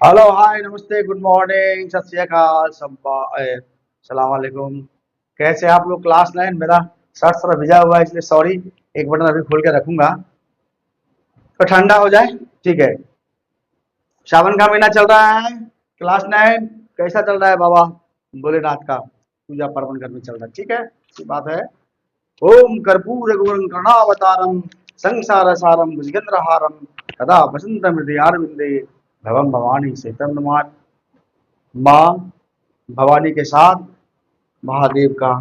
Hello hi नमस्ते good morning सत श्री अकाल सलाम वालेकुम। कैसे हैं आप लोग? क्लास 9 मेरा शर्ट थोड़ा भिजा हुआ है इसलिए सॉरी। एक बटन अभी खोल के रखूंगा तो ठंडा हो जाए। ठीक है। सावन का महीना चल रहा है। क्लास 9 कैसा चल रहा है बाबा भोलेनाथ का पूजा पार्वण घर में चल रहा है? ठीक है, अच्छी बात है। ओम कर्पूर गौरं करुणावतारम संसार सारम भुजगेंद्रहारम कदा वसंत हृदयारविंदे भवम भवानी सेतम नमामि। माँ भवानी के साथ महादेव का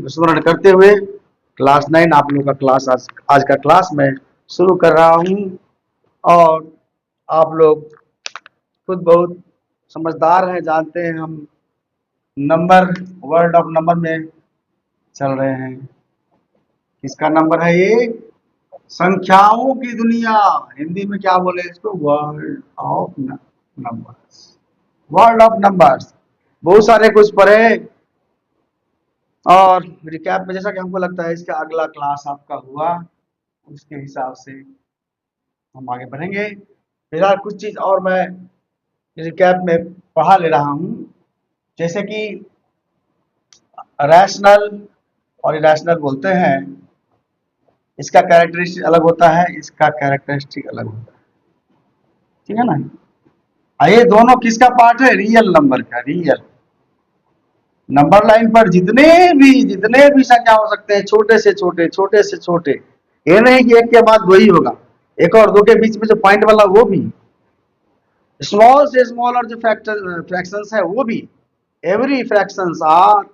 स्मरण करते हुए क्लास 9 आप लोगों का क्लास आज का क्लास मैं शुरू कर रहा हूँ। और आप लोग खुद बहुत समझदार हैं, जानते हैं हम नंबर वर्ल्ड ऑफ नंबर में चल रहे हैं। किसका नंबर है ये? संख्याओं की दुनिया। हिंदी में क्या बोले इसको? World of numbers. World of numbers बहुत सारे कुछ पढ़े। और रिकैप में जैसा कि हमको लगता है इसका अगला क्लास आपका हुआ, उसके हिसाब से हम आगे बढ़ेंगे। फिलहाल कुछ चीज और मैं रिकैप में पढ़ा ले रहा हूँ, जैसे कि रैशनल और इरेशनल बोलते हैं। इसका कैरेक्टरिस्टिक अलग होता है, इसका कैरेक्टरिस्टिक अलग होता है। ठीक है ना? ये दोनों किसका पार्ट है? रियल नंबर का। रियल नंबर लाइन पर जितने भी संख्या हो सकते हैं, छोटे से छोटे, छोटे से छोटे। ये नहीं कि एक के बाद दो ही होगा, एक और दो के बीच में जो पॉइंट वाला वो भी, स्मॉल से स्मॉल और जो फ्रैक्शंस है वो भी। Every fractions are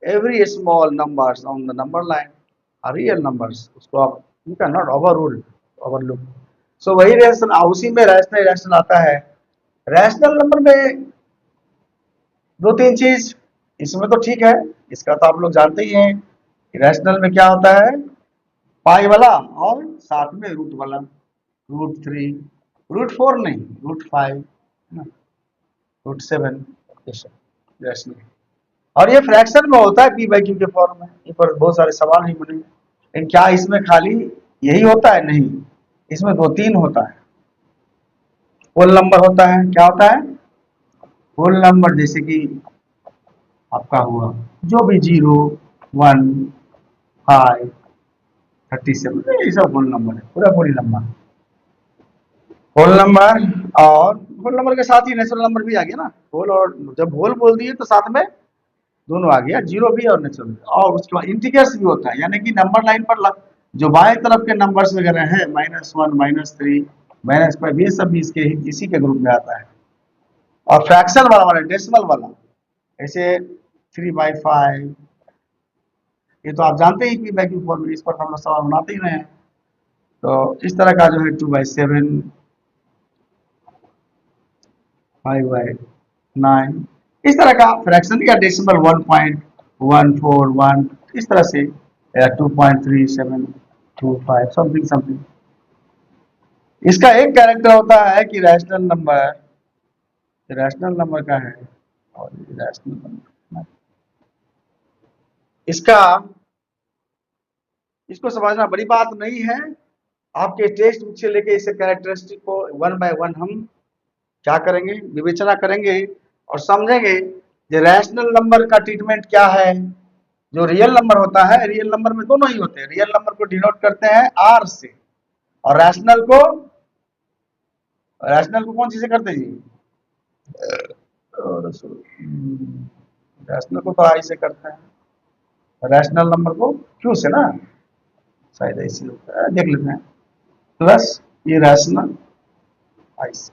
every small numbers on the number line are real numbers. उसको आप you can not overlook. So वही रेशनल, उसी में रैशनल रैशनल आता है। रैशनल नंबर में दो तीन चीज इसमें तो ठीक है, इसका तो आप लोग जानते ही हैं। रैशनल में क्या होता है? पाई वाला और साथ में रूट वाला। रूट 3, रूट 4 नहीं, रूट 5, रूट 7, रैशनल। और ये फ्रैक्शन में होता है p/q के फॉर्म में। ये पर बहुत सारे सवाल ही बने, लेकिन क्या इसमें खाली यही होता है? नहीं, इसमें दो तीन होता है। होल नंबर होता है। क्या होता है? होल नंबर, जैसे कि आपका हुआ जो भी 0, 1, 5, 37, ये सब होल नंबर है, पूरा पूरी नंबर। होल नंबर और होल नंबर के साथ ही नेचुरल नंबर भी आ गया ना। होल, और जब होल बोल दिए तो साथ में दोनों आ गया, जीरो भी और नेचुरल भी। और उसके बाद इंटीजर्स भी होता है, यानी कि नंबर लाइन पर जो बाएं तरफ के नंबर्स वगैरह है, -1, -3, -5, ये सब भी इसी के ग्रुप में आता है। और फ्रैक्शन वाला डेसिमल वाला, ऐसे 3/5, ये तो आप जानते ही कि वैक्यूम फॉर्म, इस पर तो हम लोग सवाल बनाते ही रहे हैं। तो इस तरह का जो है 2/7, 5/9, इस तरह का फ्रैक्शन या डेसिमल 1.141, इस तरह से 2.3725 समथिंग समथिंग। इसका एक कैरेक्टर होता है कि रैशनल नंबर का है और इरेशनल नंबर। इसका इसको समझना बड़ी बात नहीं है। आपके टेक्स्ट बुक से लेके इस कैरेक्टरिस्टिक को वन बाय वन हम क्या करेंगे, विवेचना करेंगे और समझेंगे कि रैशनल नंबर का ट्रीटमेंट क्या है। जो रियल नंबर होता है, रियल नंबर में दोनों ही होते हैं। रियल नंबर को डिनोट करते हैं आर से, और रैशनल को कौन चीज से करते हैं जी? रैशनल को तो आई से करते हैं, रैशनल नंबर को क्यू से ना, शायद ऐसे होता है, देख लेते हैं। प्लस ये रैशनल आई से,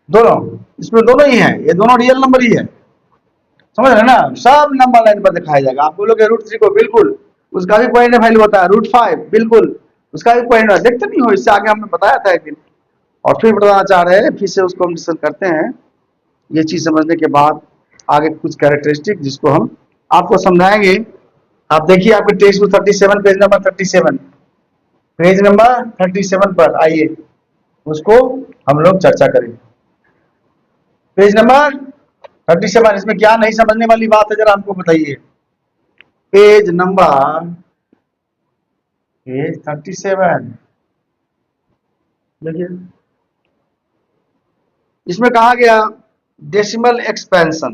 दोनों, इसमें दोनों ही है, ये दोनों रियल नंबर ही है। समझ रहे ना? सब नंबर लाइन पर दिखाया जाएगा। आप बोलोगे रूट 3 को, बिल्कुल उसका भी पॉइंट वैल्यू होता है। रूट 5 बिल्कुल उसका भी पॉइंट, देखते नहीं हो? इससे आगे हमने बताया था एक दिन, और फिर बताना चाह रहे हैं, फिर से उसको हम डिस्कस करते हैं। ये चीज समझने के बाद आगे कुछ कैरेक्टरिस्टिक जिसको हम आपको समझाएंगे। आप देखिए आपके text book 37, page number 37, page number 37 पर आइए, उसको हम लोग चर्चा करेंगे। पेज नंबर 37, इसमें क्या नहीं समझने वाली बात है जरा हमको बताइए। पेज नंबर, पेज 37 देखिए। इसमें कहा गया decimal expansion,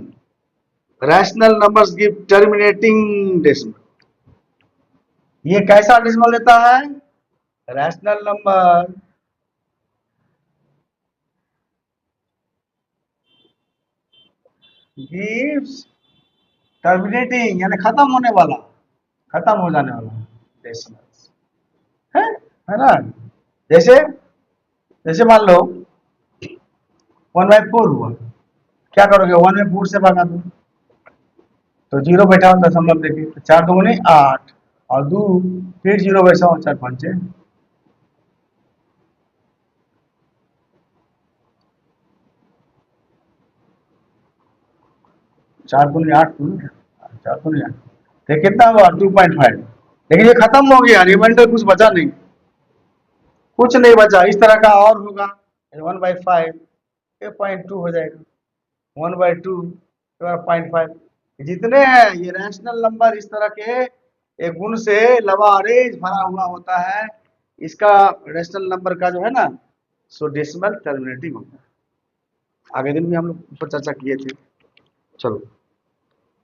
rational numbers give terminating decimal. ये कैसा डेसिमल देता है? रैशनल नंबर गिव्स टर्मिनेटिंग यानी खत्म होने वाला, खत्म हो जाने वाला डेसिमल्स है ना। जैसे जैसे मान लो 1/4 हुआ, क्या करोगे? 1/4 से भागा दो तो जीरो बैठा हो दशमलव देके, तो 4 दूनी 8 और 2 फिर जीरो बैठा हो 4 5 4 दूनी 8 4 दूनी 8, तो कितना हुआ 2.5। लेकिन ये खत्म हो गया, रिमाइंडर कुछ बचा नहीं, कुछ नहीं बचा। इस तरह का और होगा 1/5 ये 0.2 हो जाएगा, 1/2 0.5। जितने हैं ये रैशनल नंबर इस तरह के एक गुण से लवारेज भरा हुआ होता है, इसका रैशनल नंबर का जो है ना सो डेसिमल टर्मिनेटिंग होता है। आगे दिन भी हम लोग ऊपर चर्चा किए थे। चलो,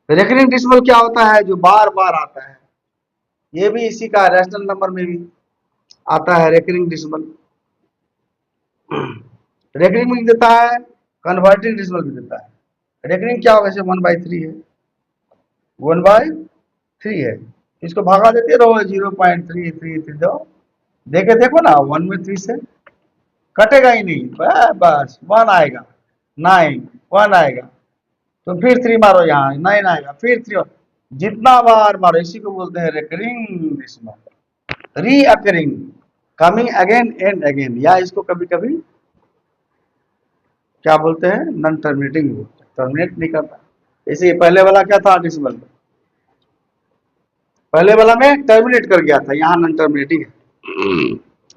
रेकरिंग डेसिमल क्या होता है? जो बार बार आता है, ये भी इसी का रैशनल नंबर में भी आता है रेकरिंग डेसिमल। रेकरिंग में देता है, कन्वर्टिंग डेसिमल भी देता है। रेकरिंग क्या होगा? जैसे 1/3 है, 1/3 है, इसको भागा देते रहो 0.333 दो, देखे देखो ना 1/3 से कटेगा ही नहीं, बस 1 आएगा, 9 1 आएगा, तो फिर 3 मारो, यहाँ 9 आएगा, फिर 3, जितना बार मारो, इसी को बोलते हैं recurring decimal, recurring, coming again and again, या इसको कभी कभी क्या बोलते हैं? नॉन टर्मिनेटिंग बोलते हैं, टर्मिनेट नहीं करता। जैसे पहले वाला क्या था डेसिमल, पहले वाला में टर्मिनेट कर गया था, यहाँ नॉन टर्मिनेटिंग है।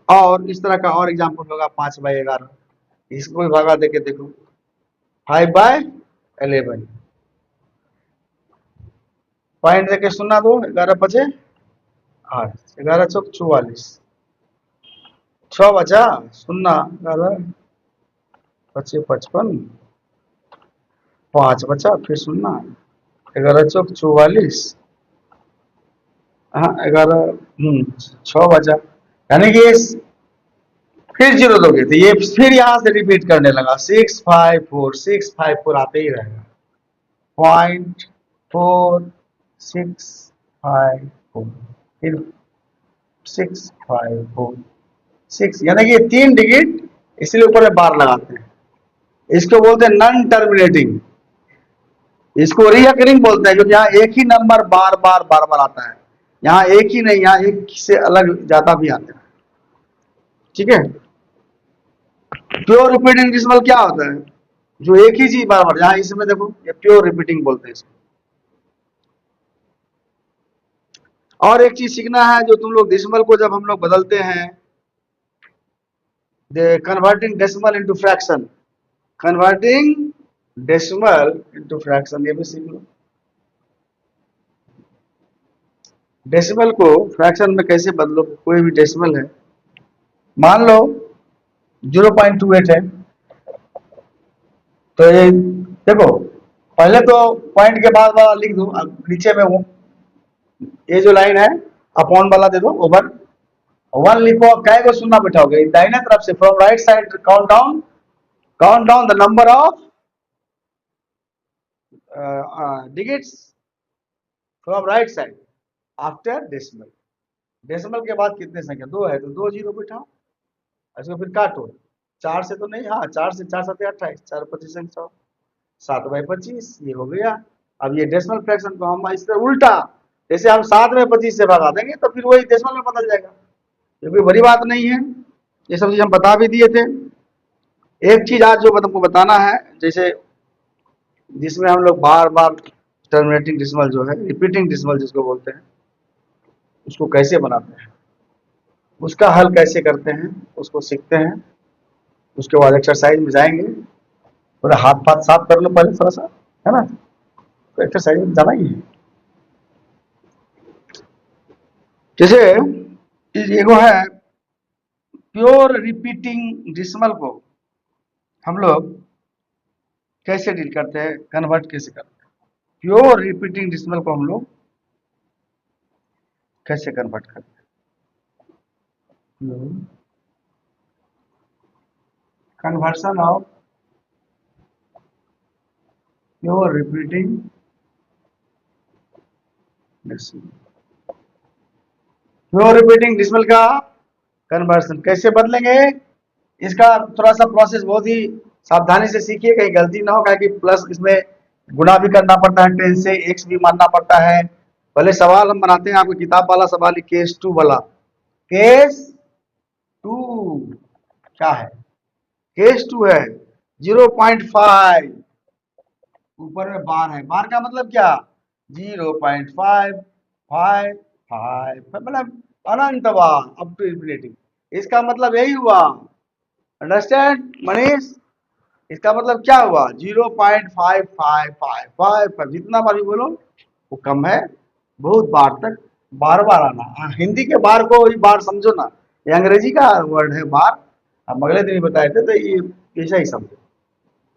और इस तरह का और एग्जाम्पल होगा 5/11, इसको भी भगा देके देखो 5/11, पॉइंट देके सुना दो, 11×5 = 8, 11×4 = 44, 6 बचा सुनना, 11×5 = 55, 5 बचा फिर सुनना, 11×4 = 44, हाँ 11 6 बचा, यानी कि फिर जीरो दोगे तो ये फिर यहाँ से रिपीट करने लगा, 654 आते ही रहेगा, 0.4654, फिर 6546, यानी कि ये 3 डिजिट, इसलिए ऊपर में बार लगाते हैं। इसको बोलते हैं नॉन टर्मिनेटिंग, इसको रीअकरिंग बोलते हैं, क्योंकि यहाँ एक ही नंबर बार बार आता है, यहाँ एक ही नहीं, यहाँ एक से अलग ज्यादा भी आते हैं। ठीक है, प्योर रिपीटिंग डेसिमल क्या होता है? जो एक ही चीज बार बार, यहाँ इसमें देखो ये प्योर रिपीटिंग बोलते हैं इसको। और एक चीज सीखना है, जो तुम लोग डेसिमल को जब हम लोग बदलते हैं, converting decimal into fraction, converting decimal into fraction, ये भी सीख लो। डेसिमल को फ्रैक्शन में कैसे बदलो? कोई भी डेसिमल है, मान लो 0.28 है, तो ये देखो पहले तो पॉइंट के बाद वाला लिख दो, नीचे में वो ये जो लाइन है अपॉन वाला दे दो, ओवर 1 लिखो। कै को सुनना बैठाओगे दाहिने तरफ से, from right side count down the number of digits from right side after decimal. Decimal के बाद कितने संख्या? 2 है तो 2 जीरो बैठाओ, इसको फिर काटो, 4 से तो नहीं, हाँ 4 से 4 7 28, 4 25 100, 7/25 ये हो गया। अब ये डेसिमल फ्रैक्शन को हम इस तरह उल्टा, जैसे हम 7/25 से भगा देंगे तो फिर वही डेसिमल में बदल जाएगा, ये कोई बड़ी बात नहीं है, ये सब चीज हम बता भी दिए थे। एक चीज आज जो तुमको बताना है, जैसे जिसमें हम लोग बार बार टर्मिनेटिंग डेसिमल जो है, रिपीटिंग डेसिमल जिसको बोलते हैं, उसको कैसे बनाते हैं, उसका हल कैसे करते हैं, उसको सीखते हैं। उसके बाद एक्सरसाइज में जाएंगे, पूरा हाथ पाथ साफ कर लो पहले थोड़ा सा, है ना, तो एक्सरसाइज में जाना ही है। जैसे एगो है प्योर रिपीटिंग डेसिमल को हम लोग कैसे डील करते हैं, कन्वर्ट कैसे करते हैं, प्योर रिपीटिंग डेसिमल को हम लोग कैसे कन्वर्ट करते हैं, conversion of pure repeating decimal, pure repeating decimal का कन्वर्सन कैसे बदलेंगे, इसका थोड़ा सा प्रोसेस बहुत ही सावधानी से सीखिए, कहीं गलती ना हो, कि प्लस इसमें गुणा भी करना पड़ता है, 10 से x भी मानना पड़ता है। पहले सवाल हम बनाते हैं, आपको किताब वाला सवाल ही केस 2 वाला, केस 2 क्या है, केस 2 है 0.5, ऊपर में बार है, बार का मतलब क्या, 0.555 मतलब अनंत बार, अप टू इन्फिनिटी, इसका मतलब यही हुआ, अंडरस्टैंड मनीष, इसका मतलब क्या हुआ, 0.5555, जितना बार भी बोलो वो कम है, बहुत बार तक बार बार आना। हिंदी के बार को ही बार समझो ना, ये अंग्रेजी का वर्ड है बार, हम अगले दिन ही बताए थे, तो ये ऐसा ही समझो,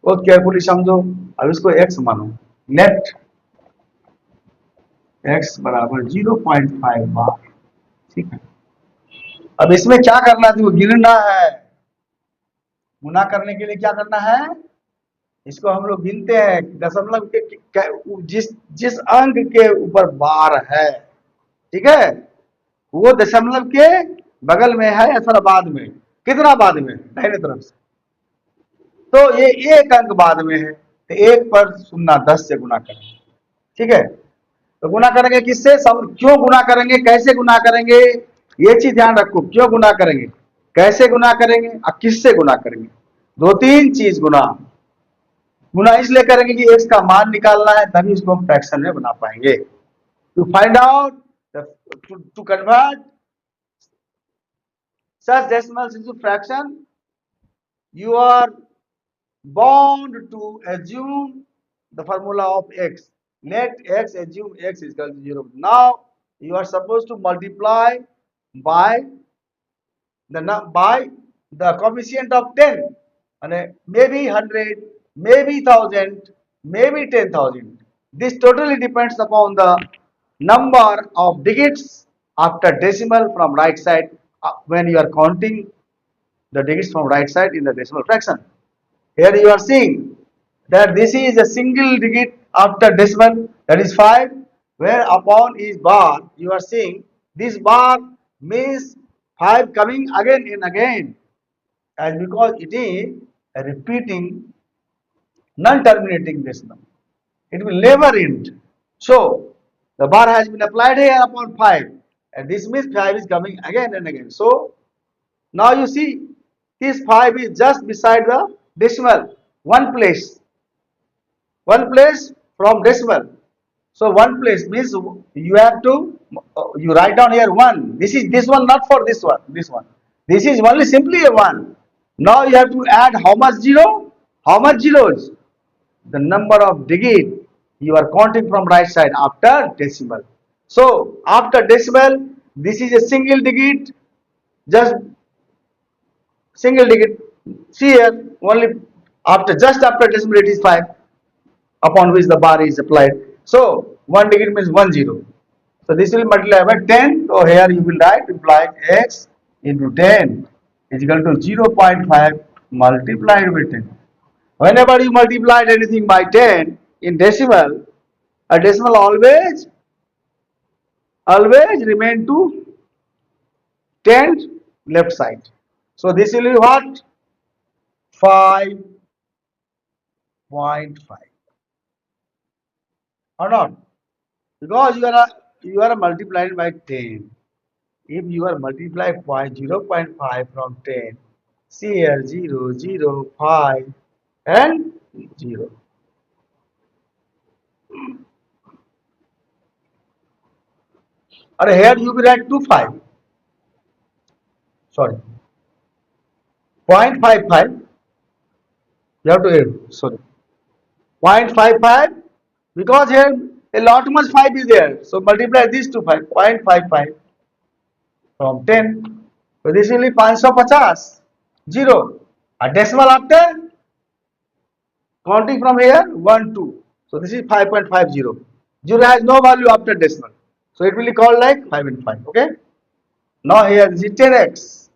बहुत केयरफुली समझो। अब इसको एक्स मानो, लेट एक्स बराबर 0.5 बार, ठीक है। अब इसमें क्या करना है, वो गिनना है, गुना करने के लिए क्या करना है, इसको हम लोग गिनते हैं दशमलव के जिस जिस अंक के ऊपर बार है, ठीक है, वो दशमलव के बगल में है या थोड़ा बाद में, कितना बाद में, दाहिने तरफ से, तो ये एक अंक बाद में है, तो एक पर 0.10 से गुना करेंगे, ठीक है। तो गुना करेंगे किससे, क्यों गुना करेंगे, कैसे गुना करेंगे, ये चीज ध्यान रखो, क्यों गुना करेंगे, कैसे गुना करेंगे और किससे गुना करेंगे, दो तीन चीज गुना, गुना इसलिए करेंगे कि एक्स का मान निकालना है, तभी इसको हम फ्रैक्शन में बना पाएंगे। To find out, to convert such decimals into fraction, you are bound to assume the formula of x. Let x assume x is equal to 0. Now you are supposed to multiply by the coefficient of 10, and maybe 100, maybe 1000, maybe 10,000. This totally depends upon the number of digits after decimal from right side, when you are counting the digits from right side in the decimal fraction. Here you are seeing that this is a single digit after decimal, that is 5, where upon is bar, you are seeing this bar means 5 coming again and again, and because it is a repeating non-terminating decimal, it will never end. So the bar has been applied here upon 5, and this means 5 is coming again and again. So now you see this 5 is just beside the decimal, one place from decimal. So one place means you have to, you write down here 1. This is this one, not for this one, this one. This is only simply a 1. Now you have to add how much zero? How much zeros? The number of digit you are counting from right side after decimal. So after decimal, this is a single digit, just single digit. See here, only after, just after decimal it is 5, upon which the bar is applied. So 1 digit means 1 0. So this will multiply by 10. So here you will write like x into 10 is equal to 0.5 multiplied by 10. Whenever you multiply anything by 10 in decimal, a decimal always remain to 10 left side. So this will be what? 5.5 or not? Because you are multiplying by 10. If you are multiply 0.5 from 10, see here 0, 0, 5 and 0. Or here you will write 2 5. Sorry. 0.55. You have to add. Sorry. 0.55, because here a lot much 5 is there. So multiply this to 5. 0.55 from 10. So this will be 550. 0. A decimal after Counting from here, 1, 2. So this is 5.50. 0 has no value after decimal. So it will be called like 5 and 5. Okay. Now here this is 10x.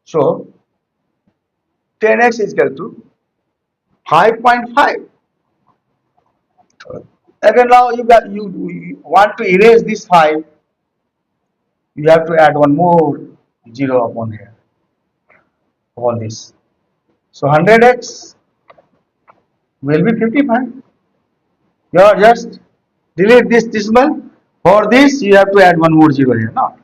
So 10x is equal to 5.5. Again now you want to erase this 5. You have to add one more 0 upon here, upon this. So 100x will be 55. You are just delete this decimal. For this you have to add one more 0 here. Now,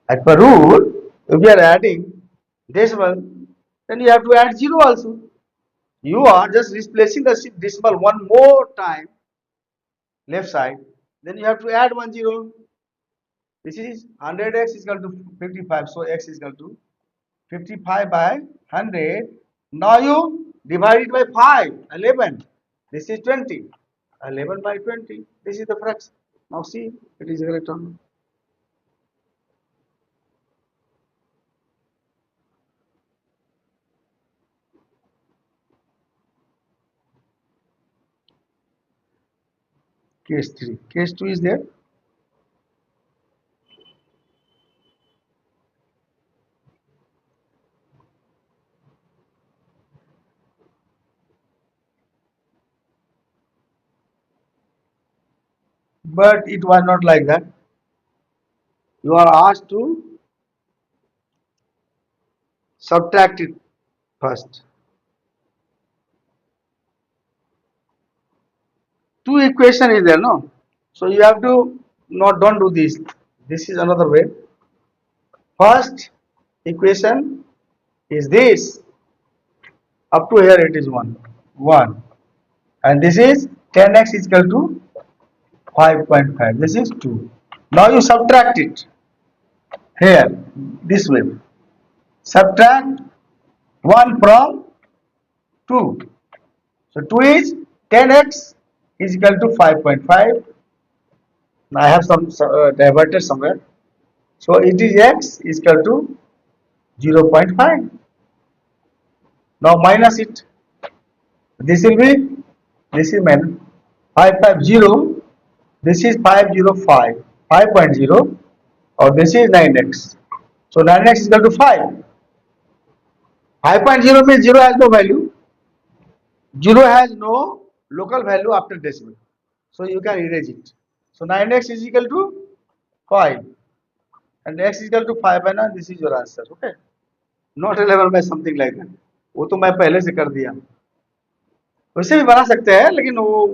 as per rule, if you are adding decimal, then you have to add 0 also. You are just replacing the decimal one more time, left side. Then you have to add 1 0. This is 100x is equal to 55. So x is equal to 55 by 100. Now you divide it by 5, 11. This is 20. 11 by 20. This is the fraction. Now see, it is correct or not. Case 3. Case 2 is there. But it was not like that. You are asked to subtract it first. Two equation is there, no? So you have to not don't do this. This is another way. First equation is this. Up to here it is 1. 1. And this is 10x is equal to 5.5. This is 2. Now you subtract it here this way. Subtract 1 from 2. So 2 is 10x is equal to 5.5. I have some diverted somewhere. So it is x is equal to 0.5. Now minus it. This will be, this is minus 550. This is 505. 5.0 or this is 9x. So 9x is equal to 5. 5.0 means 0 has no value. 0 has no local value after decimal. So you can erase it. So 9x is equal to 5 and x is equal to 5 है ना, this is your answer. Okay. Not 11 by something like that. वो तो मैं पहले से कर दिया. वैसे भी बना सकते हैं लेकिन वो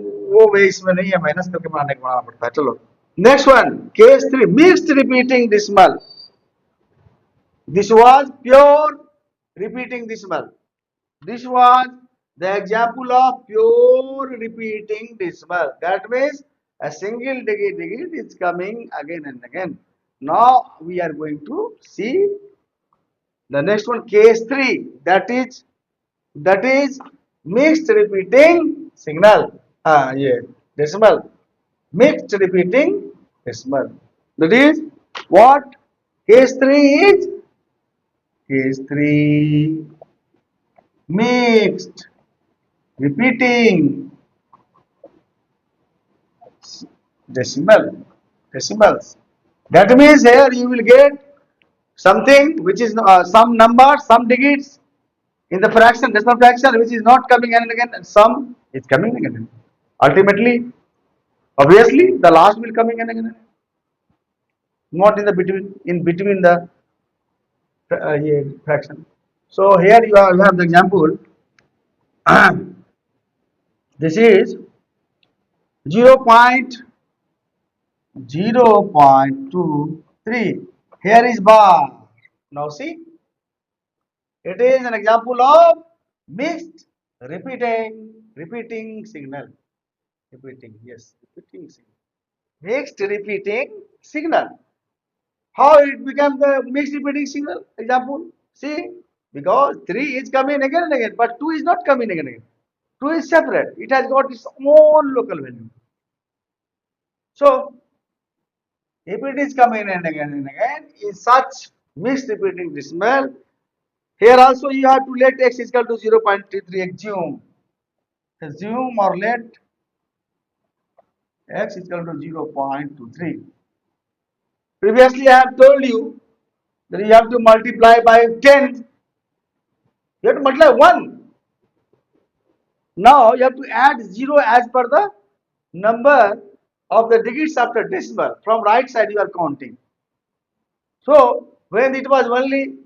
वे इसमें नहीं है, माइनस करके बनाने को बनाना पड़ता है. चलो next one, case 3, mixed repeating decimal. This was pure repeating decimal. This was the example of pure repeating decimal. That means a single digit is coming again and again. Now we are going to see the next one, case 3. That is mixed repeating signal. Yeah, decimal. Mixed repeating decimal. That is what case 3 is. Case 3, mixed repeating decimals. That means here you will get something which is some number, some digits in the fraction, decimal fraction, which is not coming again and again, and some is coming again and again. Ultimately, obviously, the last will come again and again, not in the between the yeah, fraction. So here you have the example. This is 0.0.23. Here is bar. Now see, it is an example of mixed repeating signal. Yes, repeating signal. Mixed repeating signal. How it became the mixed repeating signal? Example. See, because 3 is coming again and again, but 2 is not coming again and again. 2 is separate. It has got its own local value. So, if it is coming and again in such mixed repeating decimal, Here also you have to let x is equal to 0.33. Assume or let x is equal to 0.23. Previously I have told you that you have to multiply by 10. You have to multiply 1. Now you have to add 0 as per the number of the digits after decimal. From right side you are counting. So when it was only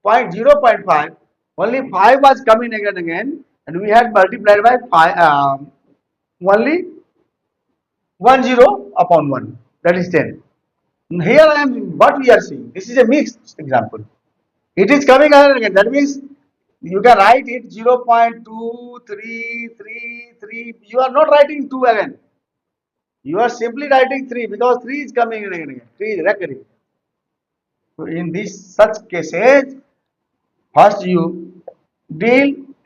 0.5, only 5 was coming again, and we had multiplied by 5, only 10 upon 1, that is 10. Here I am, what we are seeing, this is a mixed example. It is coming again, that means you can write it 0.2333. You are not writing 2 again. You are simply writing 3 because 3 is coming again. 3 is recurring. So in this such cases, first you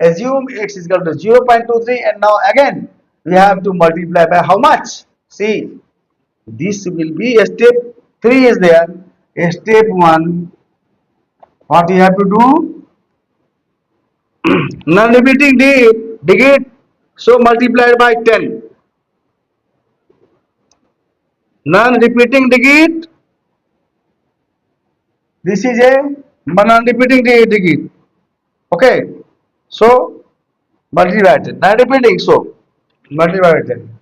assume x is equal to 0.23, and now again we have to multiply by how much? See, this will be a step 3 is there. A step 1, what you have to do? Non-repeating digit, so multiplied by 10. Non-repeating digit, this is a non-repeating digit. Okay, so multiply by 10. Non-repeating, so multiply by 10.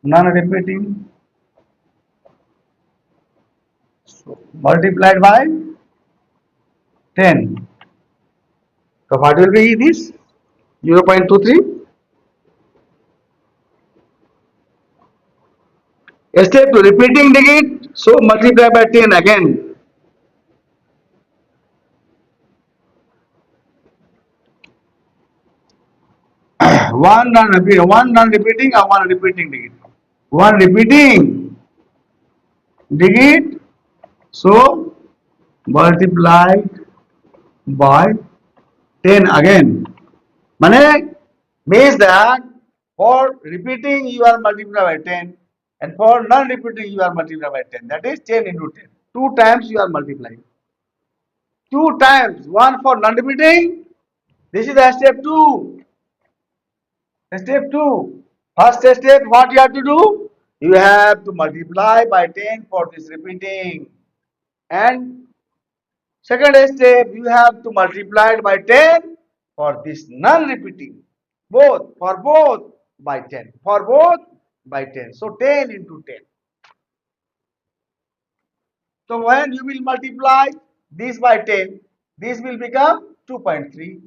Non-repeating, so multiplied by 10. So what will be this? 0.23. Step to repeating digit, so multiply by 10 again. One non-repeating or one repeating digit. One repeating digit, so multiplied by 10 again. Mane means that for repeating you are multiplied by 10, and for non-repeating you are multiplied by 10. That is 10 into 10. 2 times you are multiplying. 2 times. One for non-repeating. This is the step 2. Step 2. First step, what you have to do? You have to multiply by 10 for this repeating. And second step, you have to multiply it by 10 for this non-repeating. Both by 10. For both by 10. So 10 into 10. So when you will multiply this by 10, this will become 2.3.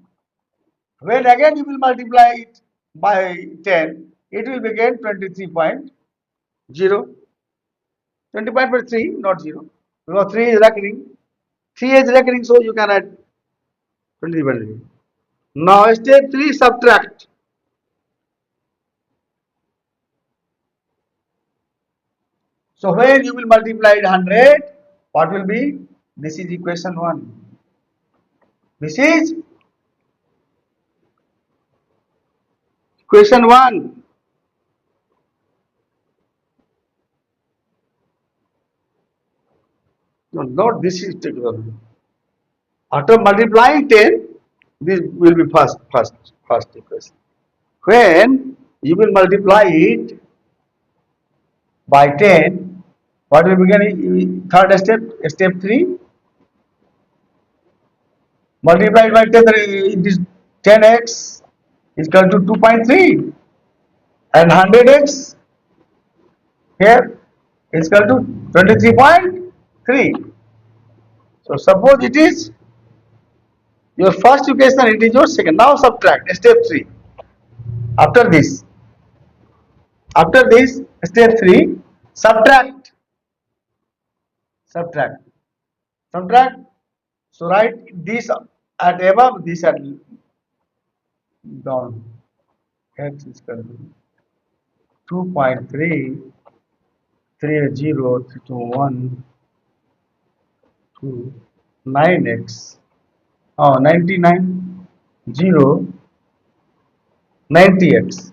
When again you will multiply it by 10, it will become 23.0. 20.3, not 0. Because 3 is recurring. 3 is recurring, so you can add 23.3. Now step 3, subtract. So when you will multiply it 100, what will be? This is equation 1. This is equation 1. No, not this is technical. After multiplying 10, this will be first equation. When you will multiply it by 10, what will begin? Third step, step 3. Multiplied by 10, it is 10x is equal to 2.3, and 100x here is equal to 23.3. So suppose it is your first equation, it is your second. Now subtract step 3. After this, step 3, subtract, subtract, subtract. So write this at above, this at down. X is equal to 2.3, 3 0 3 2 1 2 9x. Oh, 99 0 90x.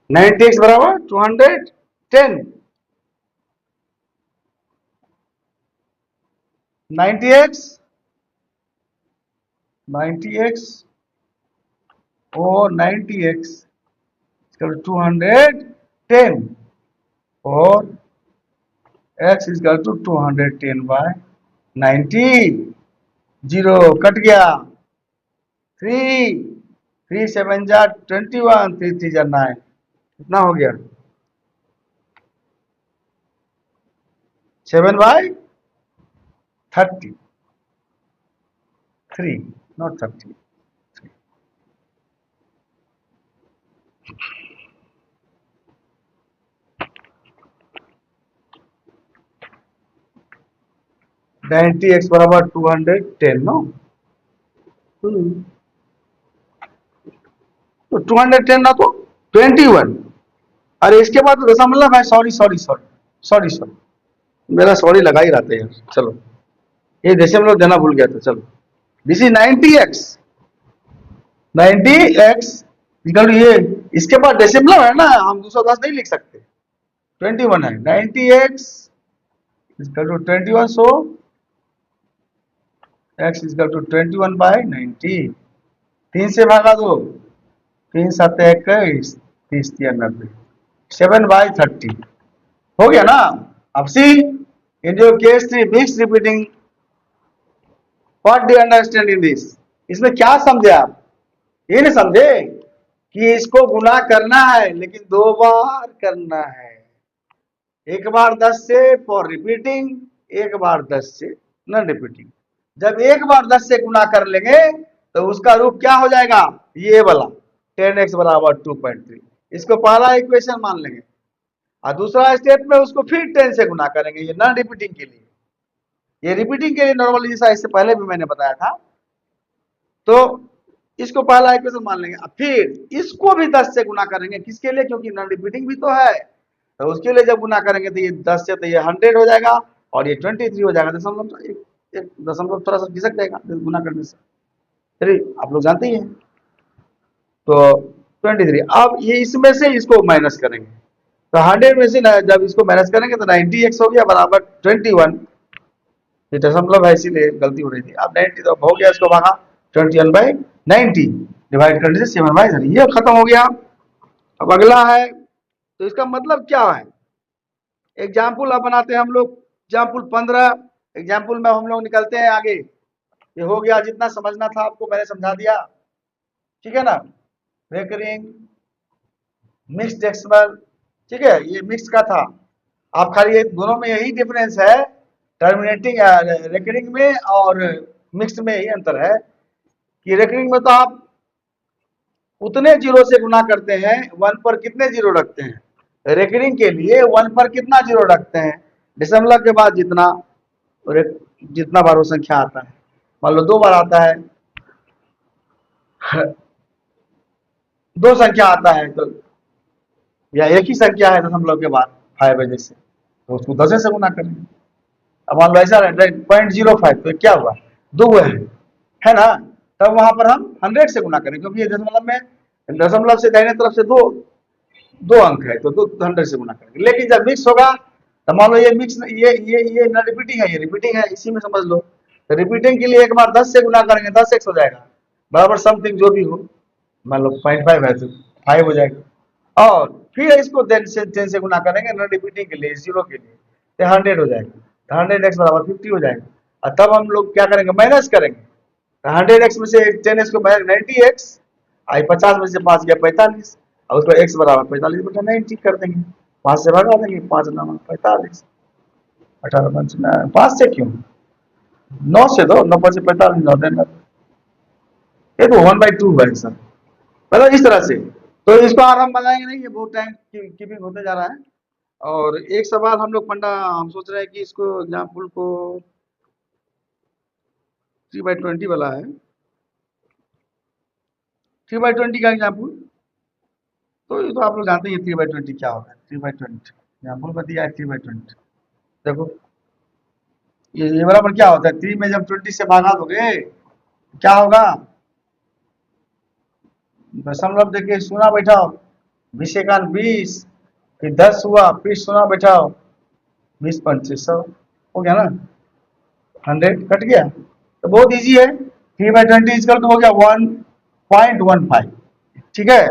90x बराबर 210. 90x 90x और 90x 210 और x is equal to 210 by 90। 0 cut गया, 3 3 7 जा 21, 3 3 जा 9, कितना हो गया 7 by 33, not 30। Ninety x बराबर 210 नो, तो 210 ना तो 21। अरे इसके बाद तो दशमलव है, sorry sorry sorry sorry sorry, मेरा सॉरी लगा ही रहते हैं। चलो ये दशमलव देना भूल गया था। चलो दिस इज 90x, 90x निकल, ये इसके बाद डेसिमलर है ना, हम 210 नहीं लिख सकते, 21 है। 90x equal to 21, so x equal to 21 by 90। 3 से भागा दो, 3 7 21, 30 3 90, 7 बाई 30 हो गया ना। अब see in your case 3 mix repeating, what do you understand in this? इसमें क्या समझे आप? ये नहीं समझे कि इसको गुना करना है लेकिन 2 बार करना है, एक बार 10 से फॉर रिपीटिंग, एक बार 10 से नॉन रिपीटिंग। जब एक बार 10 से गुना कर लेंगे तो उसका रूप क्या हो जाएगा, ये वाला 10x बराबर 2.3, इसको पहला इक्वेशन मान लेंगे और दूसरा स्टेप में उसको फिर 10 से गुना करेंगे, ये नॉन रिपीटिंग के लिए। ये रिपीटिंग के लिए नॉर्मली जैसा इससे पहले भी मैंने बताया था, तो इसको पहला इक्वेशन मान लेंगे, अब फिर इसको भी 10 से गुना करेंगे, किसके लिए, क्योंकि नॉन रिपीटिंग भी तो है, तो उसके लिए जब गुना करेंगे तो ये 10 से तो ये 100 हो जाएगा और ये 23 हो जाएगा। दशमलव एक दशमलव थोड़ा सा खिसक जाएगा गुना करने से, फिर आप लोग जानते ही हैं। तो 23, अब ये इसमें से इसको माइनस करेंगे, तो 100 में से जब इसको माइनस करेंगे तो 90x हो गया बराबर 21, ये दशमलव है इसीलिए गलती हो रही थी। अब 90 तो हो गया, इसको भागा 21 बाई 90 डिवाइड करने से 7 बाई 30, ये खत्म हो गया। अब अगला है, तो इसका मतलब क्या है, एग्जाम्पल अब बनाते हैं हम लोग, एग्जाम्पल 15, एग्जाम्पल में हम लोग निकलते हैं आगे। ये हो गया, जितना समझना था आपको मैंने समझा दिया, ठीक है ना। रेकरिंग, मिक्स्ड डेसिमल, ठीक है, ये मिक्स का था। आप खाली दोनों में यही डिफरेंस है, टर्मिनेटिंग रेकरिंग में और मिक्स्ड में यही अंतर है कि रेकरिंग में तो आप उतने जीरो से गुना करते हैं, 1 पर कितने जीरो रखते हैं, रेकरिंग के लिए 1 पर कितना जीरो रखते हैं, दशमलव के बाद जितना जितना बार वो संख्या आता है, मान लो 2 बार आता है, 2 संख्या आता है तो, या एक ही संख्या है दशमलव के बाद 5 वजह से, तो उसको 10 से गुना करेंगे। अब मान लो ऐसा 0.05, तो क्या हुआ, 2 है ना, तब वहां पर हम 100 से गुना करें, क्योंकि ये दशमलव में, दशमलव से दाहिने तरफ से दो अंक है, तो 100 से गुना करेंगे। लेकिन जब मिक्स होगा तो मान लो ये मिक्स, ये ना रिपीटिंग है, ये रिपीटिंग है, इसी में समझ लो। तो रिपीटिंग के लिए एक बार 10 से गुना करेंगे, 10x हो जाएगा बराबर समथिंग जो भी हो, मान लो 0.5 है तो 5 हो जाएगा, और फिर इसको 10 से गुना करेंगे नॉन रिपीटिंग के लिए, 0 के लिए, तो 100 हो जाएगा, तो 100x बराबर 50 हो जाएगा। और तब हम लोग क्या करेंगे, माइनस करेंगे, तो 100x में से 10x को माइनस 90x, आई 50 में से 5 गया 45, और उसको x बराबर 45 बटा 90 कर देंगे, 5 से भगा देंगे, 5 9 45, 18 5 5 से क्यों, 9 से दो, 9 5 45, 9 देना, ये तो 1/2 है सर, मतलब इस तरह से। तो इसको और हम बनाएंगे नहीं, ये बहुत टाइम कीपिंग होते जा रहा है। और एक सवाल हम लोग पंडा, हम सोच रहे हैं कि इसको एग्जाम्पल को 3/20 वाला है, 3/20 का एग्जाम्पल, तो ये तो आप लोग जानते हैं 3/20 क्या होता है। 3/20 एग्जाम्पल में दिया है 3/20, देखो ये बराबर क्या होता है, 3 में जब 20 से भागा दोगे क्या होगा, दशमलव देखिए शून्य बैठाओ, 20 एकान 20, फिर 10 हुआ, फिर शून्य बैठाओ, 20 25 100 हो गया ना, 100 कट गया। तो बहुत इजी है, 3/20 इजकल तो हो गया 1.15। ठीक है,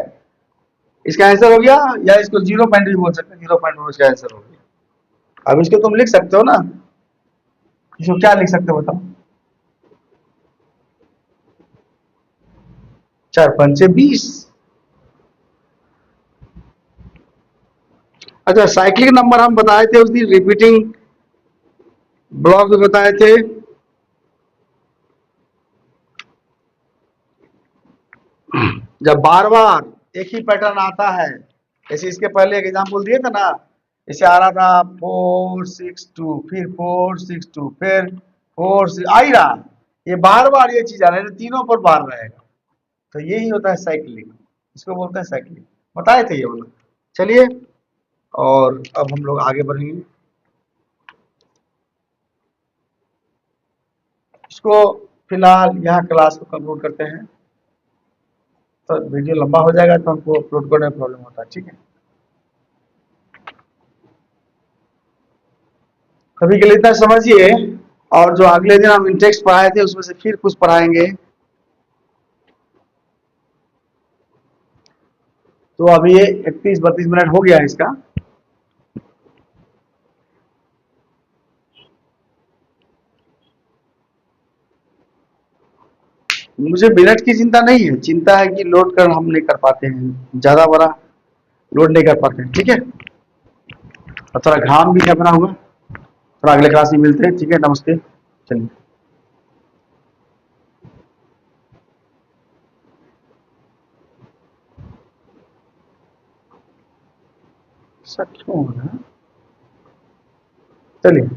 इसका आंसर हो गया, या इसको 0 पॉइंट भी बोल सकते हैं, 0.1 इसका आंसर हो गया। अब इसको तुम लिख सकते हो ना, इसको क्या लिख सकते हो बताओ? 4×5 = 20। अच्छा, साइक्लिक नंबर हम बताए थे उस दिन, रिपीटिंग ब्लॉक में बताए थे। जब बार बार एक ही पैटर्न आता है, जैसे इसके पहले एक एग्जाम्पल दिए थे ना, इसे आ रहा था 4 6 2, फिर 4 6 2, फिर 4 6 आ ही रहा, ये बार बार ये चीज आ रहा है, तीनों पर बार रहेगा, तो यही होता है साइक्लिक, इसको बोलते हैं साइक्लिक, बताए थे ये वाला। चलिए, और अब हम लोग आगे बढ़ेंगे, इसको फिलहाल यहाँ क्लास को कंक्लूड करते हैं, तो वीडियो लंबा हो जाएगा तो हमको अपलोड करने में प्रॉब्लम होता है। ठीक है, कभी के लिए इतना समझिए, और जो अगले दिन हम इंटेक्स्ट पढ़ाए थे उसमें से फिर कुछ पढ़ाएंगे। तो अभी ये 31-32 मिनट हो गया है इसका। मुझे मिनट की चिंता नहीं है, चिंता है कि लोड कर हम नहीं कर पाते हैं, ज्यादा बड़ा लोड नहीं कर पाते हैं। ठीक है, और थोड़ा घाम भी अपना होगा, थोड़ा अगले क्लास में मिलते हैं। ठीक है, नमस्ते। चलिए, सब क्यों हो रहा है? चलिए।